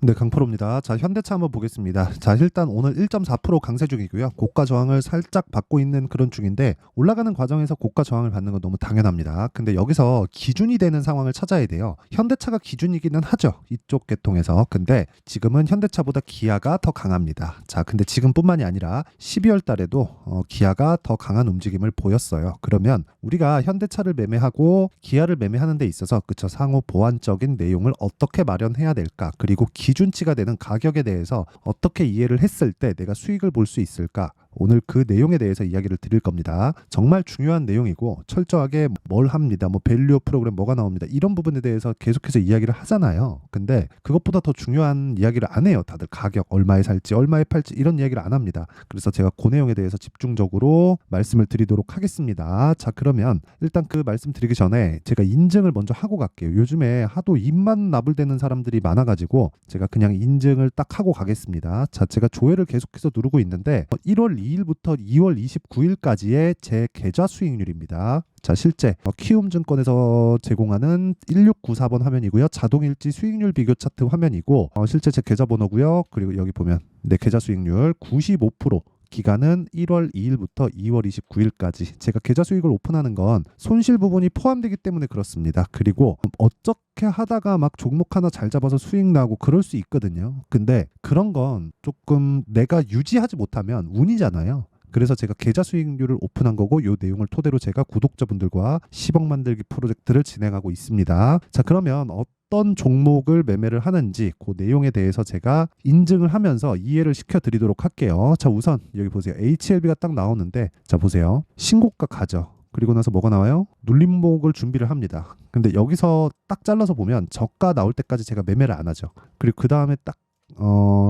네, 강프로입니다. 자, 현대차 한번 보겠습니다. 자, 일단 오늘 1.4% 강세 중이고요. 고가 저항을 살짝 받고 있는 그런 중인데 올라가는 과정에서 고가 저항을 받는 건 너무 당연합니다. 근데 여기서 기준이 되는 상황을 찾아야 돼요. 현대차가 기준이기는 하죠. 이쪽 계통에서. 근데 지금은 현대차보다 기아가 더 강합니다. 자, 근데 지금뿐만이 아니라 12월 달에도 기아가 더 강한 움직임을 보였어요. 그러면 우리가 현대차를 매매하고 기아를 매매하는 데 있어서 그쵸, 상호 보완적인 내용을 어떻게 마련해야 될까? 그리고 기준치가 되는 가격에 대해서 어떻게 이해를 했을 때 내가 수익을 볼 수 있을까? 오늘 그 내용에 대해서 이야기를 드릴 겁니다. 정말 중요한 내용이고 철저하게 뭘 합니다. 뭐 밸류 프로그램 뭐가 나옵니다. 이런 부분에 대해서 계속해서 이야기를 하잖아요. 근데 그것보다 더 중요한 이야기를 안 해요. 다들 가격 얼마에 살지 얼마에 팔지 이런 이야기를 안 합니다. 그래서 제가 그 내용에 대해서 집중적으로 말씀을 드리도록 하겠습니다. 자, 그러면 일단 그 말씀 드리기 전에 제가 인증을 먼저 하고 갈게요. 요즘에 하도 입만 나불대는 사람들이 많아가지고 제가 그냥 인증을 딱 하고 가겠습니다. 자, 제가 조회를 계속해서 누르고 있는데 1월 2일부터 2월 29일까지의 제 계좌 수익률입니다. 자, 실제 키움증권에서 제공하는 1694번 화면이고요. 자동일지 수익률 비교 차트 화면이고 실제 제 계좌번호고요. 그리고 여기 보면 내 계좌 수익률 95%. 기간은 1월 2일부터 2월 29일까지. 제가 계좌 수익을 오픈하는 건 손실 부분이 포함되기 때문에 그렇습니다. 그리고 어떻게 하다가 막 종목 하나 잘 잡아서 수익 나고 그럴 수 있거든요. 근데 그런 건 조금 내가 유지하지 못하면 운이잖아요. 그래서 제가 계좌 수익률을 오픈한 거고 이 내용을 토대로 제가 구독자분들과 10억 만들기 프로젝트를 진행하고 있습니다. 자, 그러면 어떤 종목을 매매를 하는지 그 내용에 대해서 제가 인증을 하면서 이해를 시켜드리도록 할게요. 자, 우선 여기 보세요. HLB가 딱 나오는데 자, 보세요. 신고가 가죠. 그리고 나서 뭐가 나와요? 눌림목을 준비를 합니다. 근데 여기서 딱 잘라서 보면 저가 나올 때까지 제가 매매를 안 하죠. 그리고 그 다음에 딱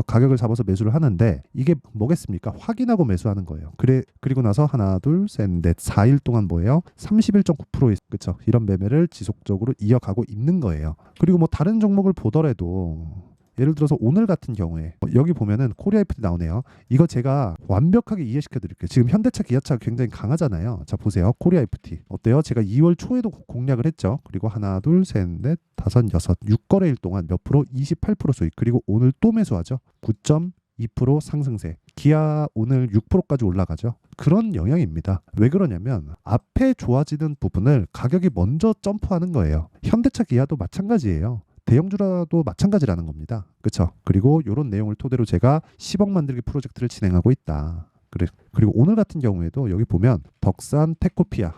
가격을 잡아서 매수를 하는데 이게 뭐겠습니까? 확인하고 매수하는 거예요. 그리고 나서 하나, 둘, 셋, 넷, 4일 동안 뭐예요? 31.9% 그쵸? 이런 매매를 지속적으로 이어가고 있는 거예요. 그리고 뭐 다른 종목을 보더라도 예를 들어서 오늘 같은 경우에 여기 보면은 코리아 FT 나오네요. 이거 제가 완벽하게 이해시켜 드릴게요. 지금 현대차, 기아차가 굉장히 강하잖아요. 자, 보세요. 코리아 FT 어때요? 제가 2월 초에도 공략을 했죠. 그리고 하나, 둘, 셋, 넷, 다섯, 여섯, 6거래일 동안 몇 프로? 28% 수익. 그리고 오늘 또 매수하죠. 9.2% 상승세. 기아 오늘 6%까지 올라가죠. 그런 영향입니다. 왜 그러냐면 앞에 좋아지는 부분을 가격이 먼저 점프하는 거예요. 현대차, 기아도 마찬가지예요. 대형주라도 마찬가지라는 겁니다. 그렇죠? 그리고 이런 내용을 토대로 제가 10억 만들기 프로젝트를 진행하고 있다. 그리고 오늘 같은 경우에도 여기 보면 덕산 테코피아.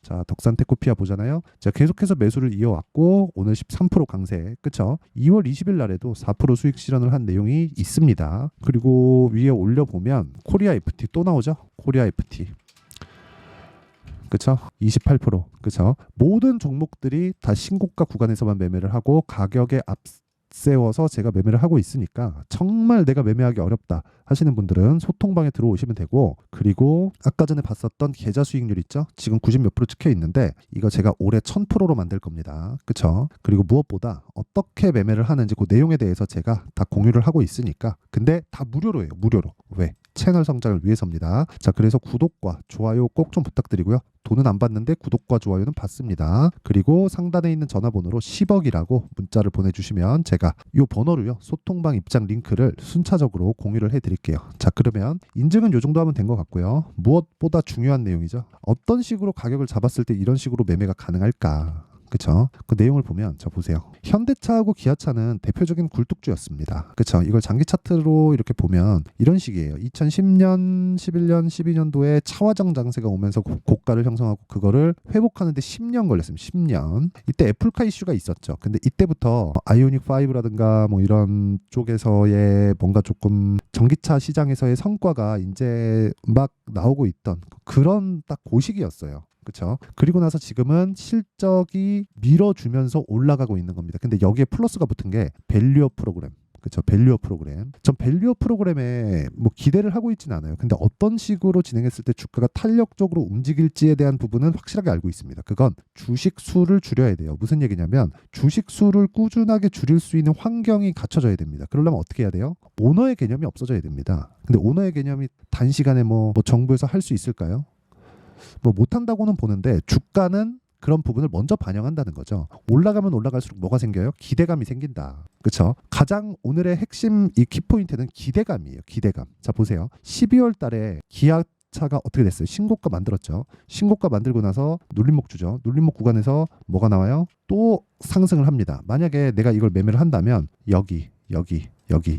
자, 덕산 테코피아 보잖아요. 제가 계속해서 매수를 이어왔고 오늘 13% 강세. 그렇죠? 2월 20일 날에도 4% 수익 실현을 한 내용이 있습니다. 그리고 위에 올려보면 코리아 FT 또 나오죠? 코리아 FT. 그쵸? 28%. 그쵸? 모든 종목들이 다 신고가 구간에서만 매매를 하고 가격에 앞세워서 제가 매매를 하고 있으니까 정말 내가 매매하기 어렵다 하시는 분들은 소통방에 들어오시면 되고, 그리고 아까 전에 봤었던 계좌 수익률 있죠? 지금 90 몇 프로 찍혀 있는데 이거 제가 올해 1000%로 만들 겁니다. 그쵸? 그리고 무엇보다 어떻게 매매를 하는지 그 내용에 대해서 제가 다 공유를 하고 있으니까. 근데 다 무료로 해요. 무료로. 왜? 채널 성장을 위해서입니다. 자, 그래서 구독과 좋아요 꼭 좀 부탁드리고요. 돈은 안 받는데 구독과 좋아요는 받습니다. 그리고 상단에 있는 전화번호로 10억이라고 문자를 보내주시면 제가 이 번호로요, 소통방 입장 링크를 순차적으로 공유를 해드릴게요. 자, 그러면 인증은 이 정도 하면 된 것 같고요. 무엇보다 중요한 내용이죠. 어떤 식으로 가격을 잡았을 때 이런 식으로 매매가 가능할까? 그쵸? 그 내용을 보면 자, 보세요. 현대차하고 기아차는 대표적인 굴뚝주였습니다. 그쵸? 이걸 장기 차트로 이렇게 보면 이런 식이에요. 2010년, 11년, 12년도에 차화정 장세가 오면서 고가를 형성하고 그거를 회복하는데 10년 걸렸습니다. 10년. 이때 애플카 이슈가 있었죠. 근데 이때부터 아이오닉 5라든가 뭐 이런 쪽에서의 뭔가 조금 전기차 시장에서의 성과가 이제 막 나오고 있던 그런 딱 그 시기였어요. 그렇죠. 그리고 나서 지금은 실적이 밀어주면서 올라가고 있는 겁니다. 근데 여기에 플러스가 붙은 게 밸류어 프로그램. 그렇죠. 밸류어 프로그램. 전 밸류어 프로그램에 뭐 기대를 하고 있지는 않아요. 근데 어떤 식으로 진행했을 때 주가가 탄력적으로 움직일지에 대한 부분은 확실하게 알고 있습니다. 그건 주식 수를 줄여야 돼요. 무슨 얘기냐면 주식 수를 꾸준하게 줄일 수 있는 환경이 갖춰져야 됩니다. 그러려면 어떻게 해야 돼요? 오너의 개념이 없어져야 됩니다. 근데 오너의 개념이 단시간에 뭐 정부에서 할 수 있을까요? 뭐 못한다고는 보는데 주가는 그런 부분을 먼저 반영한다는 거죠. 올라가면 올라갈수록 뭐가 생겨요? 기대감이 생긴다. 그렇죠? 가장 오늘의 핵심 이 키포인트는 기대감이에요. 기대감. 자, 보세요. 12월 달에 기아차가 어떻게 됐어요? 신고가 만들었죠. 신고가 만들고 나서 눌림목 주죠. 눌림목 구간에서 뭐가 나와요? 또 상승을 합니다. 만약에 내가 이걸 매매를 한다면 여기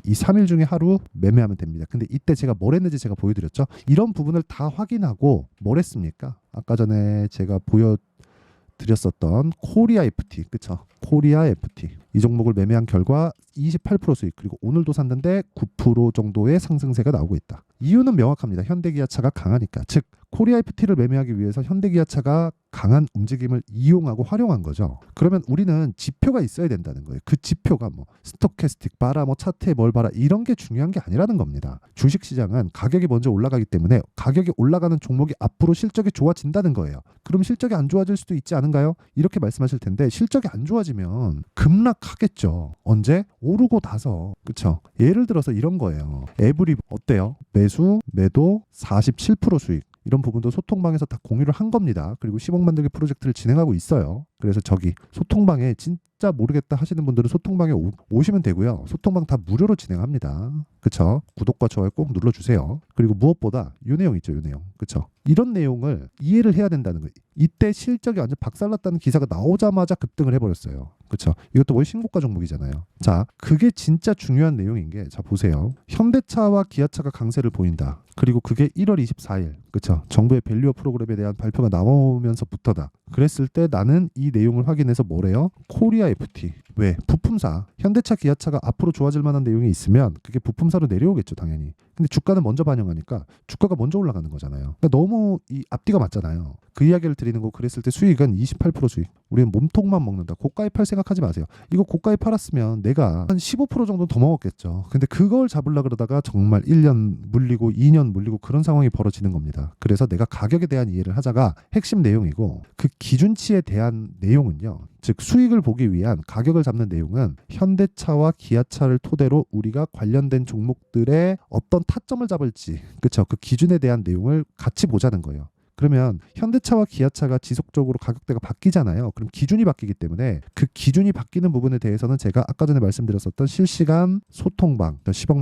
이 3일 중에 하루 매매하면 됩니다. 근데 이때 제가 뭘 했는지 제가 보여드렸죠. 이런 부분을 다 확인하고 뭘 했습니까? 아까 전에 제가 보여드렸었던 코리아 FT, 그쵸? 코리아 FT 이 종목을 매매한 결과 28% 수익, 그리고 오늘도 샀는데 9% 정도의 상승세가 나오고 있다. 이유는 명확합니다. 현대기아차가 강하니까. 즉 코리아 FT를 매매하기 위해서 현대기아차가 강한 움직임을 이용하고 활용한 거죠. 그러면 우리는 지표가 있어야 된다는 거예요. 그 지표가 뭐 스토캐스틱 봐라, 뭐 차트에 뭘 봐라, 이런 게 중요한 게 아니라는 겁니다. 주식시장은 가격이 먼저 올라가기 때문에 가격이 올라가는 종목이 앞으로 실적이 좋아진다는 거예요. 그럼 실적이 안 좋아질 수도 있지 않은가요? 이렇게 말씀하실 텐데 실적이 안 좋아지면 급락하겠죠. 언제? 오르고 나서. 그쵸? 예를 들어서 이런 거예요. 에브리 어때요? 매수, 매도 47% 수익. 이런 부분도 소통방에서 다 공유를 한 겁니다. 그리고 10억 만들기 프로젝트를 진행하고 있어요. 그래서 저기 소통방에 진짜 모르겠다 하시는 분들은 소통방에 오시면 되고요. 소통방 다 무료로 진행합니다. 그쵸? 구독과 좋아요 꼭 눌러주세요. 그리고 무엇보다 이 내용 있죠. 이 내용. 그쵸? 이런 내용을 이해를 해야 된다는 거예요. 이때 실적이 완전 박살났다는 기사가 나오자마자 급등을 해버렸어요. 그쵸? 이것도 거의 신고가 종목이잖아요. 자, 그게 진짜 중요한 내용인 게, 자 보세요. 현대차와 기아차가 강세를 보인다. 그리고 그게 1월 24일, 그쵸? 정부의 밸류어 프로그램에 대한 발표가 나오면서부터다. 그랬을 때 나는 이 내용을 확인해서 뭐래요? 코리아 FT. 왜? 부품사. 현대차, 기아차가 앞으로 좋아질 만한 내용이 있으면 그게 부품사로 내려오겠죠, 당연히. 근데 주가는 먼저 반영하니까 주가가 먼저 올라가는 거잖아요. 그러니까 너무 이 앞뒤가 맞잖아요. 그 이야기를 드리는 거. 그랬을 때 수익은 28% 수익. 우리는 몸통만 먹는다. 고가에 팔 생각하지 마세요. 이거 고가에 팔았으면 내가 한 15% 정도 더 먹었겠죠. 근데 그걸 잡으려 그러다가 정말 1년 물리고 2년 물리고 그런 상황이 벌어지는 겁니다. 그래서 내가 가격에 대한 이해를 하자가 핵심 내용이고, 그 기준치에 대한 내용은요, 즉 수익을 보기 위한 가격을 잡는 내용은 현대차와 기아차를 토대로 우리가 관련된 종목들의 어떤 타점을 잡을지, 그쵸? 그 기준에 대한 내용을 같이 보자는 거예요. 그러면 현대차와 기아차가 지속적으로 가격대가 바뀌잖아요. 그럼 기준이 바뀌기 때문에 그 기준이 바뀌는 부분에 대해서는 제가 아까 전에 말씀드렸었던 실시간 소통방, 10억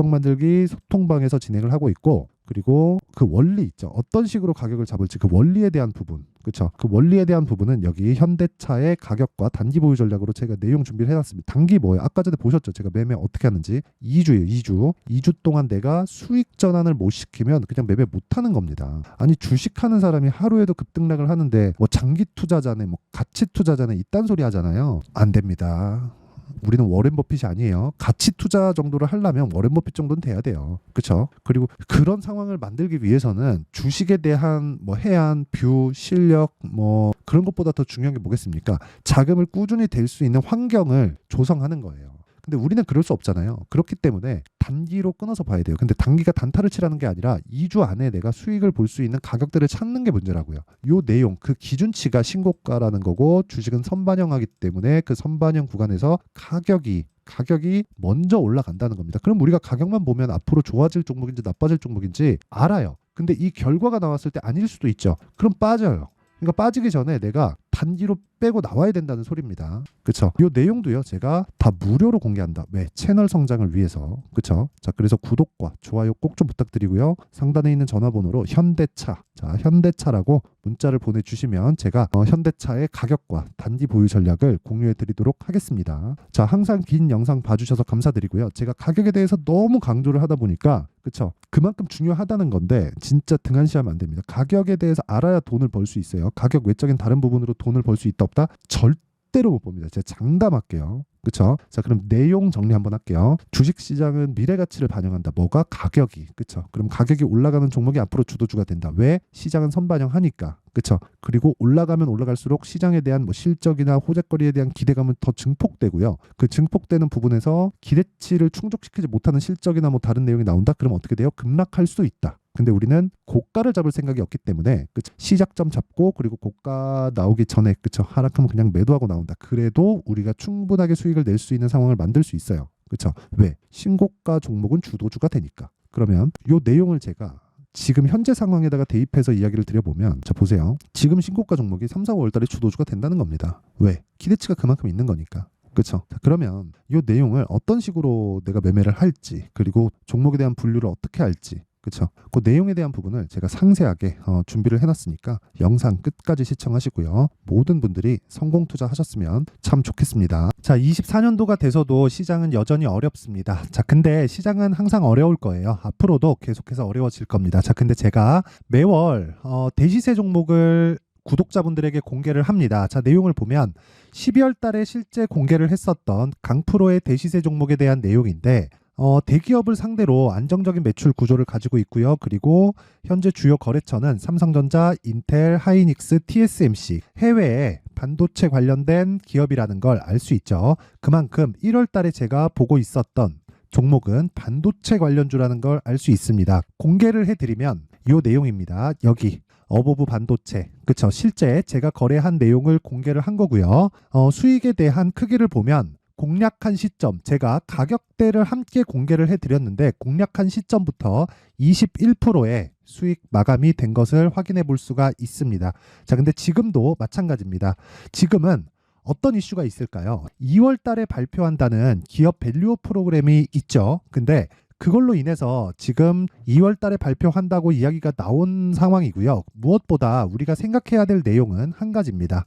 만들기 소통방에서 진행을 하고 있고, 그리고 그 원리 있죠. 어떤 식으로 가격을 잡을지 그 원리에 대한 부분, 그렇죠? 그 원리에 대한 부분은 여기 현대차의 가격과 단기 보유 전략으로 제가 내용 준비를 해놨습니다. 단기 뭐예요? 아까 전에 보셨죠? 제가 매매 어떻게 하는지. 2주예요. 2주 동안 내가 수익 전환을 못 시키면 그냥 매매 못하는 겁니다. 아니 주식하는 사람이 하루에도 급등락을 하는데 뭐 장기 투자자네, 뭐 가치 투자자네 이딴 소리 하잖아요. 안 됩니다. 우리는 워렌 버핏이 아니에요. 가치 투자 정도를 하려면 워렌 버핏 정도는 돼야 돼요. 그렇죠? 그리고 그런 상황을 만들기 위해서는 주식에 대한 뭐 해안, 뷰, 실력 뭐 그런 것보다 더 중요한 게 뭐겠습니까? 자금을 꾸준히 댈 수 있는 환경을 조성하는 거예요. 근데 우리는 그럴 수 없잖아요. 그렇기 때문에 단기로 끊어서 봐야 돼요. 근데 단기가 단타를 치라는 게 아니라 2주 안에 내가 수익을 볼 수 있는 가격들을 찾는 게 문제라고요. 요 내용, 그 기준치가 신고가라는 거고, 주식은 선반영하기 때문에 그 선반영 구간에서 가격이 먼저 올라간다는 겁니다. 그럼 우리가 가격만 보면 앞으로 좋아질 종목인지 나빠질 종목인지 알아요. 근데 이 결과가 나왔을 때 아닐 수도 있죠. 그럼 빠져요. 그러니까 빠지기 전에 내가 단기로 빼고 나와야 된다는 소리입니다. 그쵸? 이 내용도요, 제가 다 무료로 공개한다. 왜? 채널 성장을 위해서. 그쵸? 자, 그래서 구독과 좋아요 꼭 좀 부탁드리고요. 상단에 있는 전화번호로 현대차라고 문자를 보내주시면 제가 현대차의 가격과 단기 보유 전략을 공유해 드리도록 하겠습니다. 자, 항상 긴 영상 봐주셔서 감사드리고요. 제가 가격에 대해서 너무 강조를 하다 보니까, 그쵸? 그만큼 중요하다는 건데 진짜 등한시하면 안 됩니다. 가격에 대해서 알아야 돈을 벌 수 있어요. 가격 외적인 다른 부분으로 돈을 벌 수 있다 없다? 절대로 못 봅니다. 제가 장담할게요. 그쵸? 자, 그럼 내용 정리 한번 할게요. 주식시장은 미래 가치를 반영한다. 뭐가? 가격이. 그쵸? 그럼 가격이 올라가는 종목이 앞으로 주도주가 된다. 왜? 시장은 선반영하니까. 그쵸? 그리고 올라가면 올라갈수록 시장에 대한 뭐 실적이나 호재거리에 대한 기대감은 더 증폭되고요. 그 증폭되는 부분에서 기대치를 충족시키지 못하는 실적이나 뭐 다른 내용이 나온다. 그럼 어떻게 돼요? 급락할 수도 있다. 근데 우리는 고가를 잡을 생각이 없기 때문에, 그쵸? 시작점 잡고, 그리고 고가 나오기 전에, 그쵸? 하락하면 그냥 매도하고 나온다. 그래도 우리가 충분하게 수익을 낼 수 있는 상황을 만들 수 있어요. 그쵸? 왜? 신고가 종목은 주도주가 되니까. 그러면 이 내용을 제가 지금 현재 상황에다가 대입해서 이야기를 드려보면 자 보세요. 지금 신고가 종목이 3, 4, 5월 달에 주도주가 된다는 겁니다. 왜? 기대치가 그만큼 있는 거니까. 그렇죠. 그러면 이 내용을 어떤 식으로 내가 매매를 할지 그리고 종목에 대한 분류를 어떻게 할지 그렇죠. 그 내용에 대한 부분을 제가 상세하게 준비를 해놨으니까 영상 끝까지 시청하시고요. 모든 분들이 성공 투자하셨으면 참 좋겠습니다. 자, 24년도가 돼서도 시장은 여전히 어렵습니다. 자, 근데 시장은 항상 어려울 거예요. 앞으로도 계속해서 어려워질 겁니다. 자, 근데 제가 매월 대시세 종목을 구독자분들에게 공개를 합니다. 자, 내용을 보면 12월 달에 실제 공개를 했었던 강프로의 대시세 종목에 대한 내용인데 대기업을 상대로 안정적인 매출 구조를 가지고 있고요. 그리고 현재 주요 거래처는 삼성전자, 인텔, 하이닉스, TSMC, 해외에 반도체 관련된 기업이라는 걸 알 수 있죠. 그만큼 1월 달에 제가 보고 있었던 종목은 반도체 관련주라는 걸 알 수 있습니다. 공개를 해드리면 이 내용입니다. 여기 어보브 반도체, 그쵸? 실제 제가 거래한 내용을 공개를 한 거고요. 수익에 대한 크기를 보면 공략한 시점, 제가 가격대를 함께 공개를 해드렸는데 공략한 시점부터 21%의 수익 마감이 된 것을 확인해 볼 수가 있습니다. 자, 근데 지금도 마찬가지입니다. 지금은 어떤 이슈가 있을까요? 2월 달에 발표한다는 기업 밸류업 프로그램이 있죠. 근데 그걸로 인해서 지금 2월 달에 발표한다고 이야기가 나온 상황이고요. 무엇보다 우리가 생각해야 될 내용은 한 가지입니다.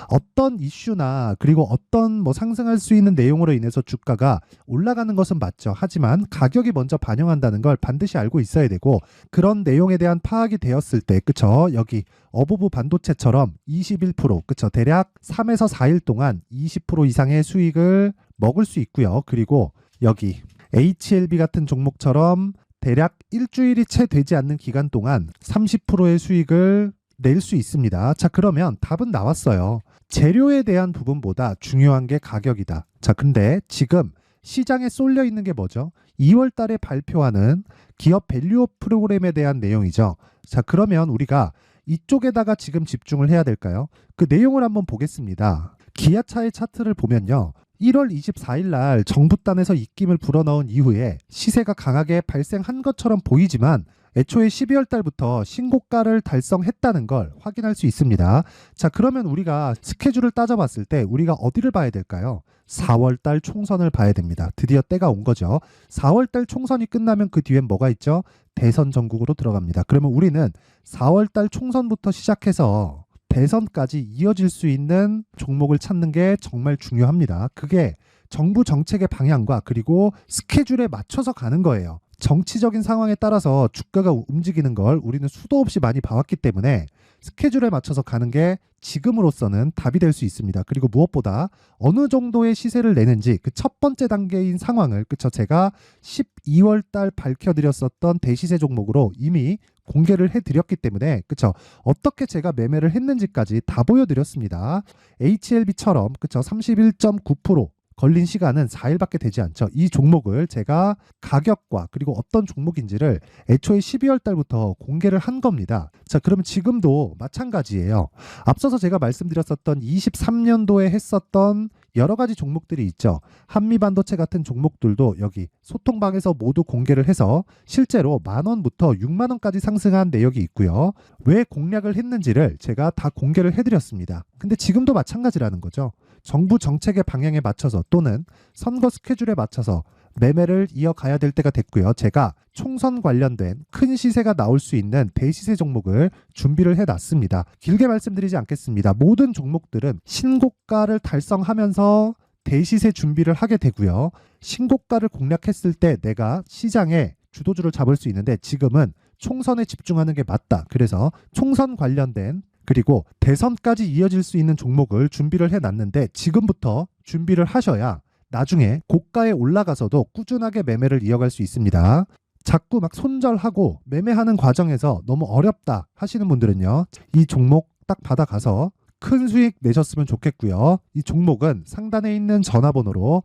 어떤 이슈나 그리고 어떤 상승할 수 있는 내용으로 인해서 주가가 올라가는 것은 맞죠. 하지만 가격이 먼저 반영한다는 걸 반드시 알고 있어야 되고 그런 내용에 대한 파악이 되었을 때 그쵸? 여기 어보브 반도체처럼 21% 그쵸? 대략 3에서 4일 동안 20% 이상의 수익을 먹을 수 있고요. 그리고 여기 HLB 같은 종목처럼 대략 일주일이 채 되지 않는 기간 동안 30%의 수익을 낼 수 있습니다. 자, 그러면 답은 나왔어요. 재료에 대한 부분보다 중요한 게 가격이다. 자, 근데 지금 시장에 쏠려 있는 게 뭐죠? 2월 달에 발표하는 기업 밸류업 프로그램에 대한 내용이죠. 자, 그러면 우리가 이쪽에다가 지금 집중을 해야 될까요? 그 내용을 한번 보겠습니다. 기아차의 차트를 보면요. 1월 24일 날 정부단에서 입김을 불어넣은 이후에 시세가 강하게 발생한 것처럼 보이지만 애초에 12월 달부터 신고가를 달성했다는 걸 확인할 수 있습니다. 자, 그러면 우리가 스케줄을 따져봤을 때 우리가 어디를 봐야 될까요? 4월 달 총선을 봐야 됩니다. 드디어 때가 온 거죠. 4월 달 총선이 끝나면 그 뒤엔 뭐가 있죠? 대선 전국으로 들어갑니다. 그러면 우리는 4월 달 총선부터 시작해서 대선까지 이어질 수 있는 종목을 찾는 게 정말 중요합니다. 그게 정부 정책의 방향과 그리고 스케줄에 맞춰서 가는 거예요. 정치적인 상황에 따라서 주가가 움직이는 걸 우리는 수도 없이 많이 봐왔기 때문에 스케줄에 맞춰서 가는 게 지금으로서는 답이 될 수 있습니다. 그리고 무엇보다 어느 정도의 시세를 내는지 그 첫 번째 단계인 상황을 그쵸 제가 12월 달 밝혀드렸었던 대시세 종목으로 이미 공개를 해드렸기 때문에 그쵸 어떻게 제가 매매를 했는지까지 다 보여드렸습니다. HLB처럼 그쵸 31.9% 걸린 시간은 4일밖에 되지 않죠. 이 종목을 제가 가격과 그리고 어떤 종목인지를 애초에 12월 달부터 공개를 한 겁니다. 자, 그러면 지금도 마찬가지예요. 앞서서 제가 말씀드렸었던 23년도에 했었던 여러 가지 종목들이 있죠. 한미반도체 같은 종목들도 여기 소통방에서 모두 공개를 해서 실제로 10,000원부터 60,000원까지 상승한 내역이 있고요. 왜 공략을 했는지를 제가 다 공개를 해드렸습니다. 근데 지금도 마찬가지라는 거죠. 정부 정책의 방향에 맞춰서 또는 선거 스케줄에 맞춰서 매매를 이어가야 될 때가 됐고요. 제가 총선 관련된 큰 시세가 나올 수 있는 대시세 종목을 준비를 해놨습니다. 길게 말씀드리지 않겠습니다. 모든 종목들은 신고가를 달성하면서 대시세 준비를 하게 되고요. 신고가를 공략했을 때 내가 시장에 주도주를 잡을 수 있는데 지금은 총선에 집중하는 게 맞다. 그래서 총선 관련된 그리고 대선까지 이어질 수 있는 종목을 준비를 해놨는데 지금부터 준비를 하셔야 나중에 고가에 올라가서도 꾸준하게 매매를 이어갈 수 있습니다. 자꾸 막 손절하고 매매하는 과정에서 너무 어렵다 하시는 분들은요. 이 종목 딱 받아가서 큰 수익 내셨으면 좋겠고요. 이 종목은 상단에 있는 전화번호로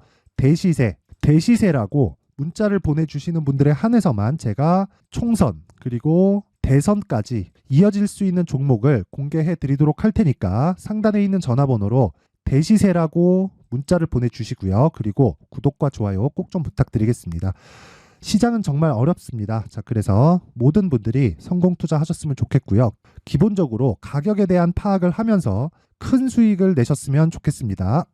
대시세라고 문자를 보내주시는 분들에 한해서만 제가 총선 그리고 대선까지 이어질 수 있는 종목을 공개해 드리도록 할 테니까 상단에 있는 전화번호로 대시세라고 문자를 보내주시고요. 그리고 구독과 좋아요 꼭 좀 부탁드리겠습니다. 시장은 정말 어렵습니다. 자, 그래서 모든 분들이 성공 투자하셨으면 좋겠고요. 기본적으로 가격에 대한 파악을 하면서 큰 수익을 내셨으면 좋겠습니다.